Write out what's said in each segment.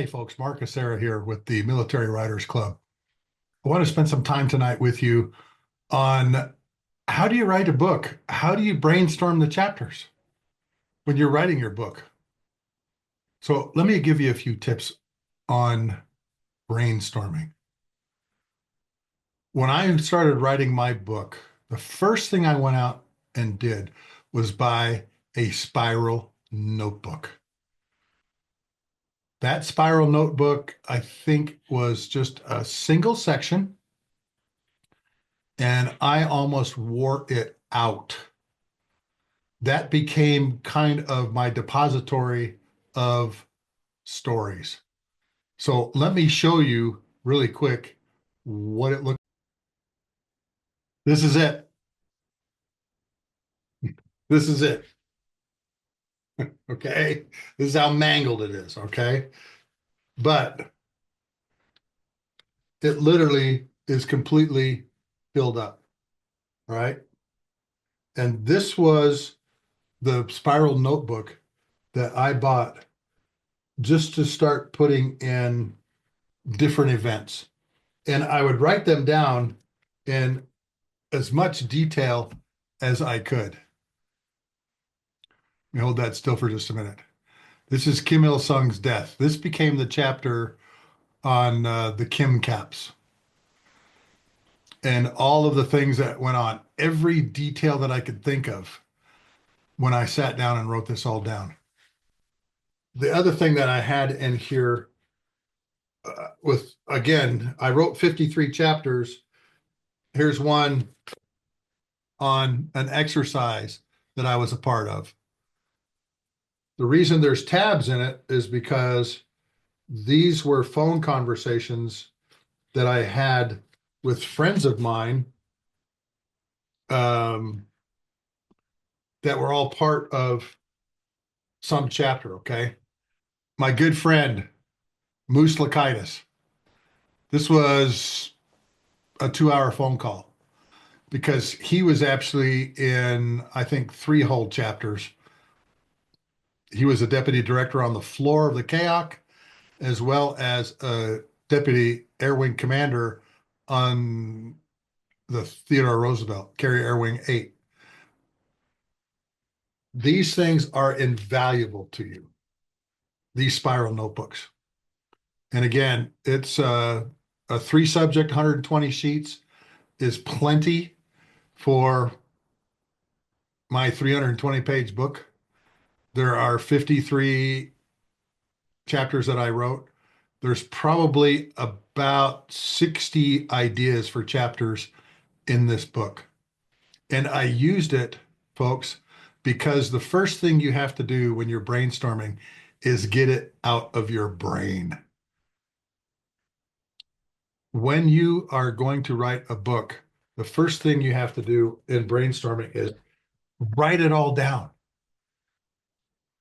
Hey folks, Mark Acera here with the Military Writers Club. I want to spend some time tonight with you on how do you write a book? How do you brainstorm the chapters when you're writing your book? So let me give you a few tips on brainstorming. When I started writing my book, the first thing I went out and did was buy a spiral notebook. That spiral notebook, I think, was just a single section, and I almost wore it out. That became kind of my depository of stories. So let me show you really quick what it looked. This is it. This is it. Okay. This is how mangled it is. Okay. But it literally is completely filled up. Right. And this was the spiral notebook that I bought just to start putting in different events. And I would write them down in as much detail as I could. Let me hold that still for just a minute. This is Kim Il Sung's death. This became the chapter on the Kim caps and all of the things that went on, every detail that I could think of when I sat down and wrote this all down. The other thing that I had in here again, I wrote 53 chapters. Here's one on an exercise that I was a part of. The reason there's tabs in it is because these were phone conversations that I had with friends of mine that were all part of some chapter, okay? My good friend, Moose Lakaitis. This was a 2-hour phone call because he was actually in, I think, 3 whole chapters. He was a deputy director on the floor of the KAOC, as well as a deputy air wing commander on the Theodore Roosevelt, Carrier Air Wing 8. These things are invaluable to you, these spiral notebooks. And again, it's a 3-subject, 120 sheets is plenty for my 320-page book. There are 53 chapters that I wrote. There's probably about 60 ideas for chapters in this book. And I used it, folks, because the first thing you have to do when you're brainstorming is get it out of your brain. When you are going to write a book, the first thing you have to do in brainstorming is write it all down.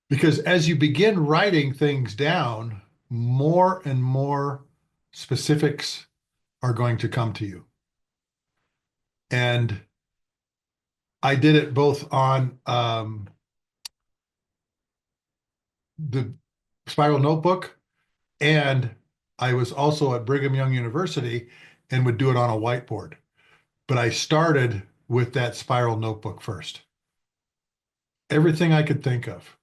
Because as you begin writing things down, more and more specifics are going to come to you. And I did it both on the Spiral Notebook, and I was also at Brigham Young University and would do it on a whiteboard. But I started with that Spiral Notebook first. Everything I could think of.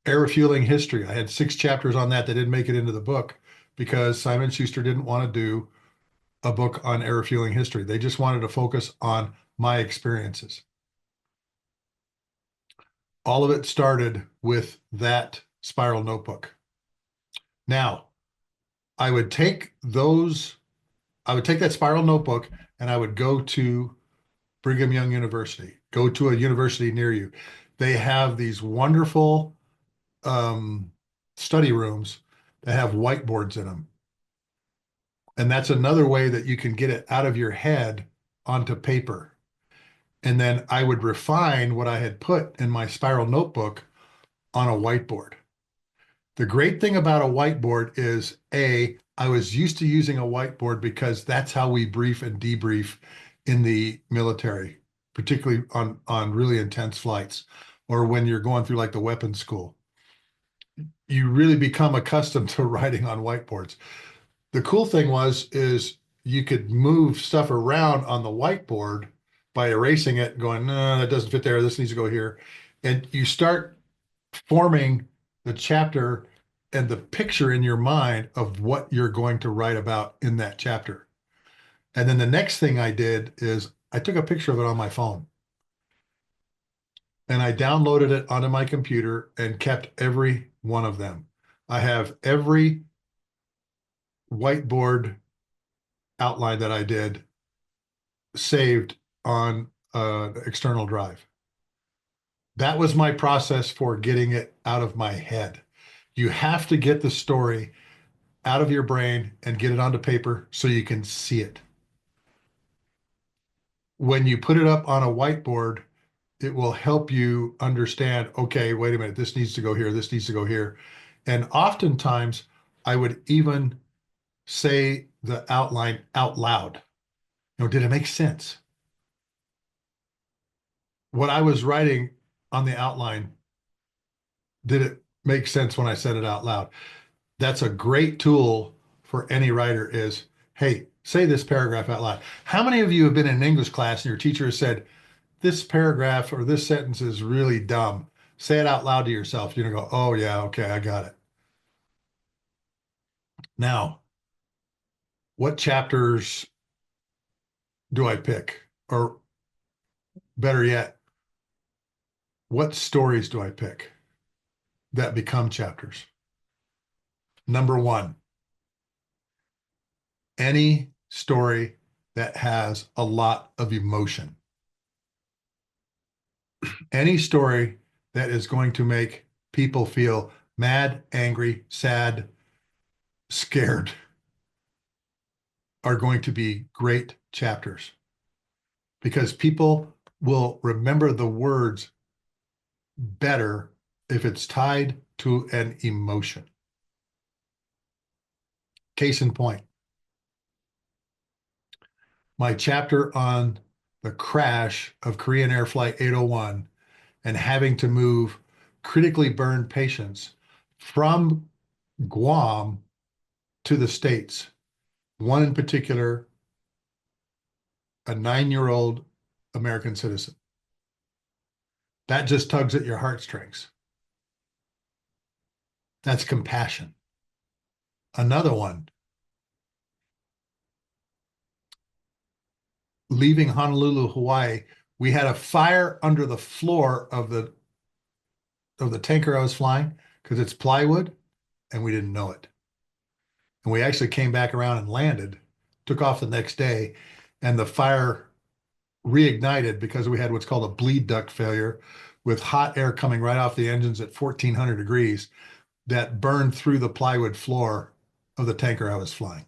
Air refueling history. I had 6 chapters on that didn't make it into the book because Simon Schuster didn't want to do a book on air refueling history. They just wanted to focus on my experiences. All of it started with that spiral notebook. Now, I would take that spiral notebook and I would go to Brigham Young University, go to a university near you. They have these wonderful study rooms that have whiteboards in them. And that's another way that you can get it out of your head onto paper. And then I would refine what I had put in my spiral notebook on a whiteboard. The great thing about a whiteboard is, I was used to using a whiteboard because that's how we brief and debrief in the military, particularly on really intense flights or when you're going through like the weapons school. you really become accustomed to writing on whiteboards. The cool thing is you could move stuff around on the whiteboard by erasing it and going, no, that doesn't fit there. This needs to go here. And you start forming the chapter and the picture in your mind of what you're going to write about in that chapter. And then the next thing I did is I took a picture of it on my phone and I downloaded it onto my computer and kept every one of them. I have every whiteboard outline that I did saved on an external drive. That was my process for getting it out of my head. You have to get the story out of your brain and get it onto paper so you can see it. When you put it up on a whiteboard, it will help you understand, okay, wait a minute, this needs to go here, this needs to go here. And oftentimes I would even say the outline out loud. Did it make sense? What I was writing on the outline, did it make sense when I said it out loud? That's a great tool for any writer is, hey, say this paragraph out loud. How many of you have been in an English class and your teacher has said, this paragraph or this sentence is really dumb? Say it out loud to yourself. You're going to go, oh, yeah, okay, I got it. Now, what chapters do I pick? Or better yet, what stories do I pick that become chapters? Number one, any story that has a lot of emotion. Any story that is going to make people feel mad, angry, sad, scared are going to be great chapters because people will remember the words better if it's tied to an emotion. Case in point, my chapter on the crash of Korean Air Flight 801 and having to move critically burned patients from Guam to the States. One in particular, a 9-year-old American citizen. That just tugs at your heartstrings. That's compassion. Another one, leaving Honolulu, Hawaii, we had a fire under the floor of the tanker I was flying because it's plywood and we didn't know it. And we actually came back around and landed, took off the next day, and the fire reignited because we had what's called a bleed duct failure with hot air coming right off the engines at 1400 degrees that burned through the plywood floor of the tanker I was flying.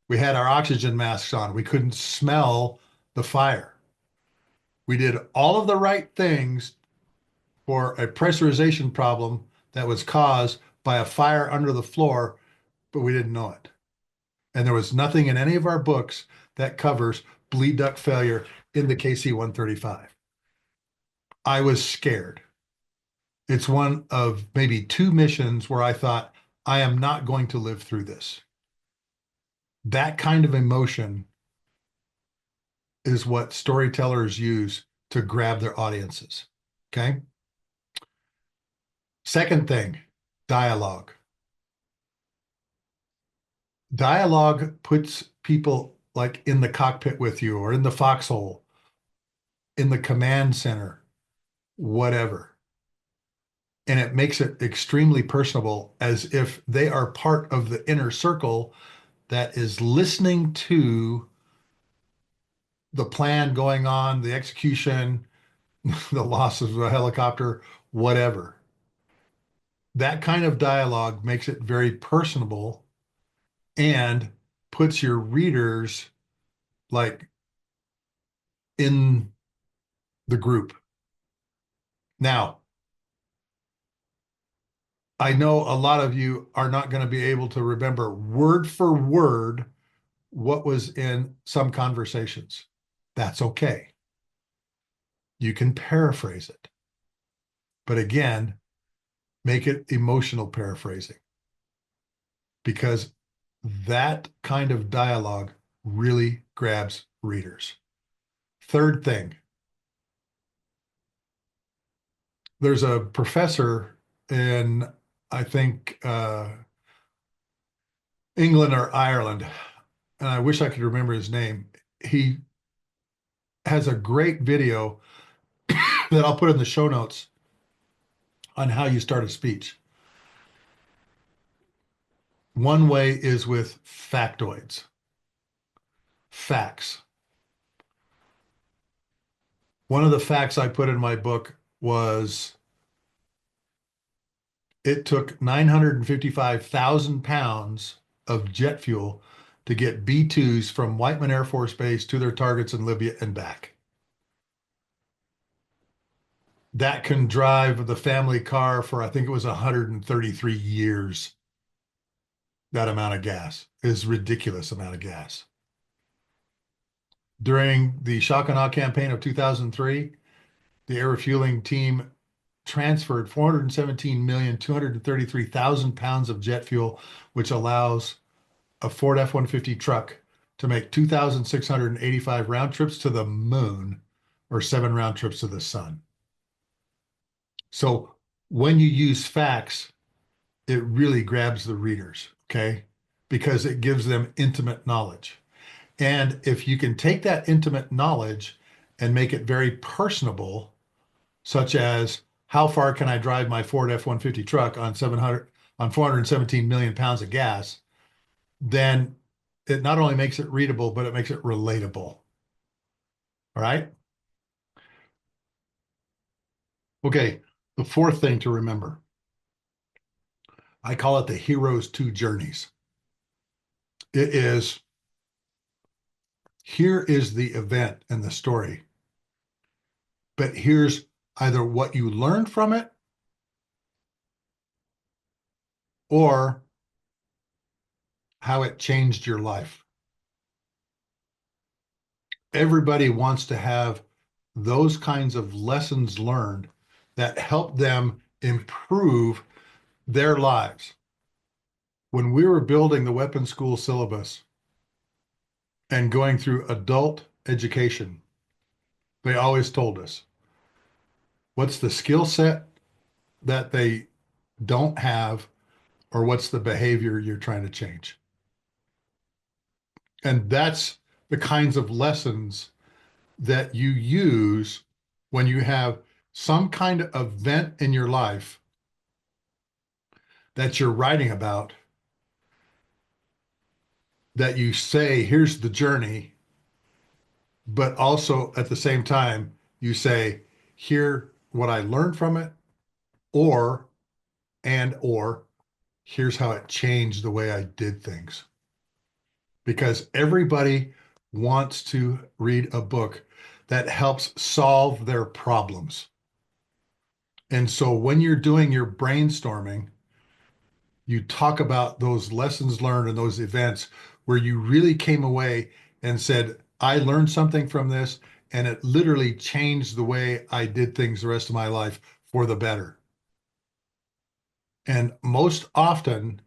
We had our oxygen masks on. We couldn't smell the fire. We did all of the right things for a pressurization problem that was caused by a fire under the floor, but we didn't know it. And there was nothing in any of our books that covers bleed duct failure in the KC-135. I was scared. It's one of maybe 2 missions where I thought, I am not going to live through this. That kind of emotion is what storytellers use to grab their audiences. Okay. Second thing, dialogue. Dialogue puts people like in the cockpit with you or in the foxhole, in the command center, whatever. And it makes it extremely personable as if they are part of the inner circle that is listening to the plan going on, the execution, the loss of a helicopter, whatever. That kind of dialogue makes it very personable and puts your readers like in the group. Now, I know a lot of you are not going to be able to remember word for word what was in some conversations. That's okay. You can paraphrase it. But again, make it emotional paraphrasing, because that kind of dialogue really grabs readers. Third thing, there's a professor in, I think, England or Ireland, and I wish I could remember his name. He has a great video that I'll put in the show notes on how you start a speech. One way is with factoids, facts. One of the facts I put in my book was it took 955,000 pounds of jet fuel to get B-2s from Whiteman Air Force Base to their targets in Libya and back. That can drive the family car for, I think it was 133 years. That amount of gas is ridiculous amount of gas. During the shock and awe campaign of 2003, the air refueling team transferred 417,233,000 pounds of jet fuel, which allows a Ford F-150 truck to make 2,685 round trips to the moon or 7 round trips to the sun. So when you use facts, it really grabs the readers, okay? Because it gives them intimate knowledge. And if you can take that intimate knowledge and make it very personable, such as how far can I drive my Ford F-150 truck on 417 million pounds of gas, then it not only makes it readable, but it makes it relatable. All right. Okay. The fourth thing to remember, I call it the hero's two journeys. It is, here is the event and the story, but here's either what you learned from it or how it changed your life. Everybody wants to have those kinds of lessons learned that help them improve their lives. When we were building the weapons school syllabus and going through adult education, they always told us, what's the skill set that they don't have, or what's the behavior you're trying to change? And that's the kinds of lessons that you use when you have some kind of event in your life that you're writing about, that you say, here's the journey, but also at the same time, you say, here, what I learned from it, or here's how it changed the way I did things. Because everybody wants to read a book that helps solve their problems. And so when you're doing your brainstorming, you talk about those lessons learned and those events where you really came away and said, I learned something from this, and it literally changed the way I did things the rest of my life for the better. And most often,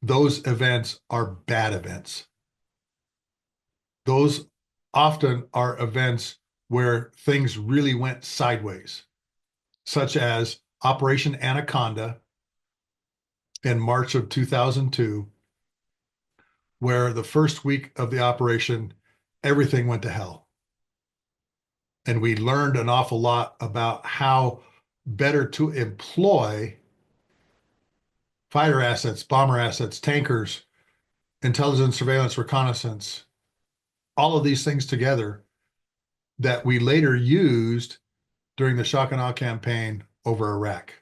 those events are bad events. Those often are events where things really went sideways, such as Operation Anaconda in March of 2002, where the first week of the operation, everything went to hell. And we learned an awful lot about how better to employ fighter assets, bomber assets, tankers, intelligence, surveillance, reconnaissance, all of these things together that we later used during the shock and awe campaign over Iraq.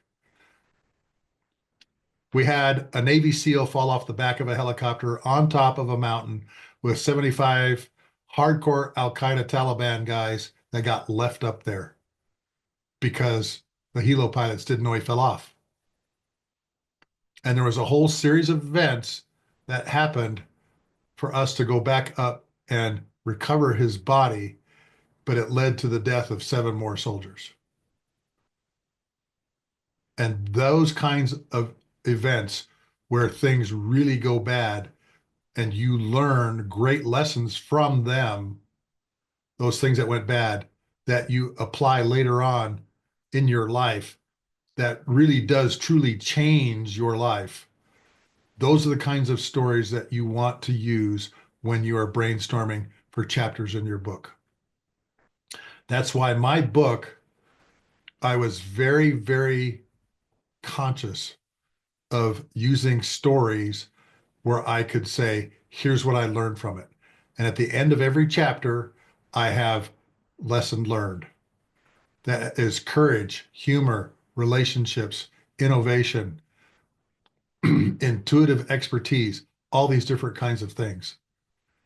We had a Navy SEAL fall off the back of a helicopter on top of a mountain with 75 hardcore Al-Qaeda Taliban guys that got left up there because the helo pilots didn't know he fell off. And there was a whole series of events that happened for us to go back up and recover his body, but it led to the death of 7 more soldiers. And those kinds of events where things really go bad and you learn great lessons from them, those things that went bad that you apply later on in your life that really does truly change your life. Those are the kinds of stories that you want to use when you are brainstorming for chapters in your book. That's why my book, I was very, very conscious of using stories where I could say, here's what I learned from it. And at the end of every chapter, I have lesson learned. That is courage, humor, relationships, innovation, intuitive expertise, all these different kinds of things,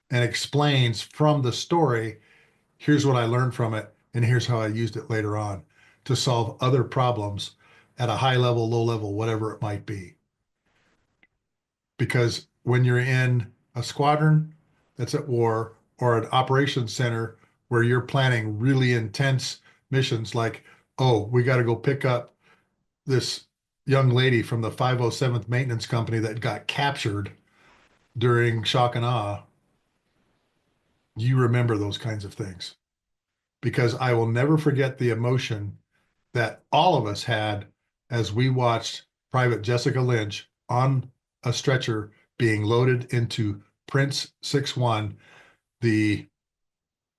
and explains from the story, here's what I learned from it, and here's how I used it later on to solve other problems at a high level, low level, whatever it might be. Because when you're in a squadron that's at war or an operations center where you're planning really intense missions like, oh, we got to go pick up this young lady from the 507th Maintenance Company that got captured during shock and awe, you remember those kinds of things. Because I will never forget the emotion that all of us had as we watched Private Jessica Lynch on a stretcher being loaded into Prince 61, the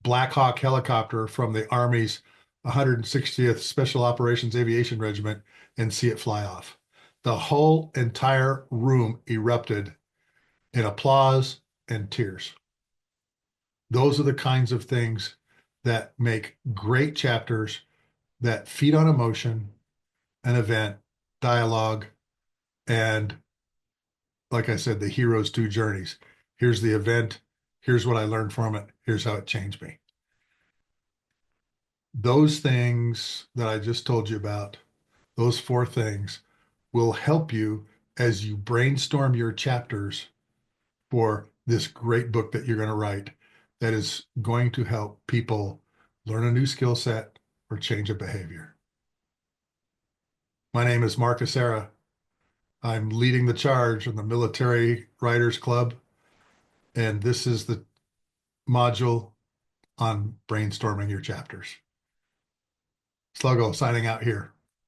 Black Hawk helicopter from the Army's 160th Special Operations Aviation Regiment, and see it fly off. The whole entire room erupted in applause and tears. Those are the kinds of things that make great chapters that feed on emotion, an event, dialogue, and like I said, the hero's two journeys. Here's the event. Here's what I learned from it. Here's how it changed me. Those things that I just told you about, those four things, will help you as you brainstorm your chapters for this great book that you're going to write that is going to help people learn a new skill set or change a behavior. My name is Mark Acera. I'm leading the charge in the Military Writers Club, and this is the module on brainstorming your chapters. Sluggo signing out here.